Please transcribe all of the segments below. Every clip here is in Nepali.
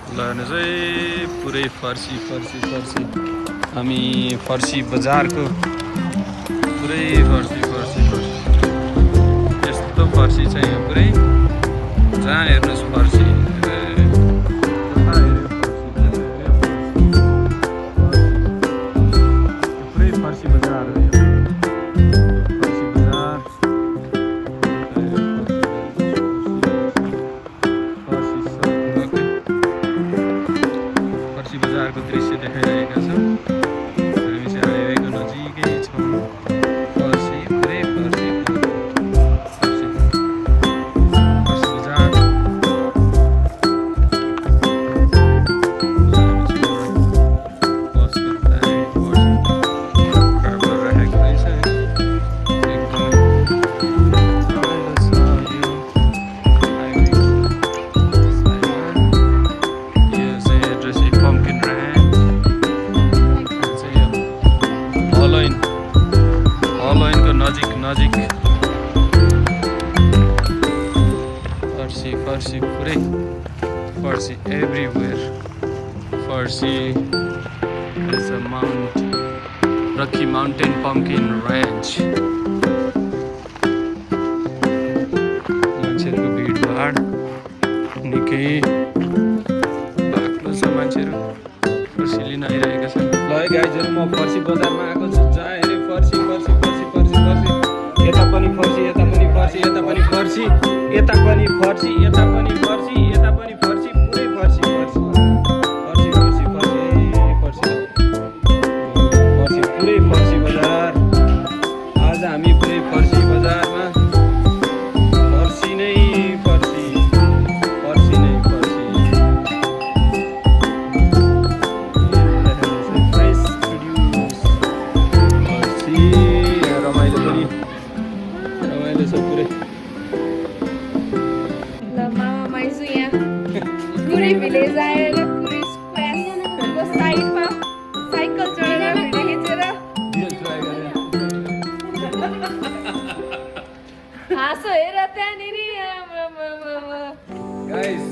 ल हेर्नुहोस् है पुरै फर्सी फर्सी फर्सी हामी फर्सी बजारको पुरै फर्सी फर्सी फर्सी यस्तो फर्सी छ यहाँ पुरै जहाँ हेर्नुहोस् फर्सी पुरै फर्सी बजार हो यो फर्सी बजार फर्सी बजारको दृश्य देखाइरहेका छौँ हामी चाहिँ हाइवेको नजिकै छौँ फर्सी पुरै फर्सी फर्सी फर्सी बजार बसको खडा राखेको रहेछ एकदमै नजिक फर्सी फर्सी पुरै फर्सी एभ्रिवेयर फर्सी is a Mount rocky mountain पम्किन range मान्छेहरूको भिडभाड निकै बाक्लो छ मान्छेहरू फर्सी लिन आइरहेका छन् ल है गाइजहरू म फर्सी बजारमा आएको छु जहाँ हेऱ्यो फर्सी फर्सी फर्सी फर्सी फर्सी यता पनि फर्सी यता पनि फर्सी यता पनि फर्सी यता पनि फर्सी यता पनि फर्सी यता पनि फर्सी पुरै फर्सी फर्सी फर्सी फर्सी फर्सी फर्सी फर्सी पुरै फर्सी बजार आज हामी पुरै फर्सी बजारमा फर्सी नै फर्सी फर्सी नै फर्सी फ्रेस प्रोड्युस फर्सी रमाइलो पनि रमाइलो छ पुरै ल मामा माइजू यहाँ पुरै भिलेज आएर पुरै स्क्वायरको साइडमा साइकल चढेर भिडियो खिचेर हाँसो हेर त्यहाँनिर गाइस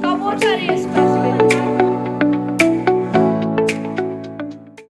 टपोटर यसपालि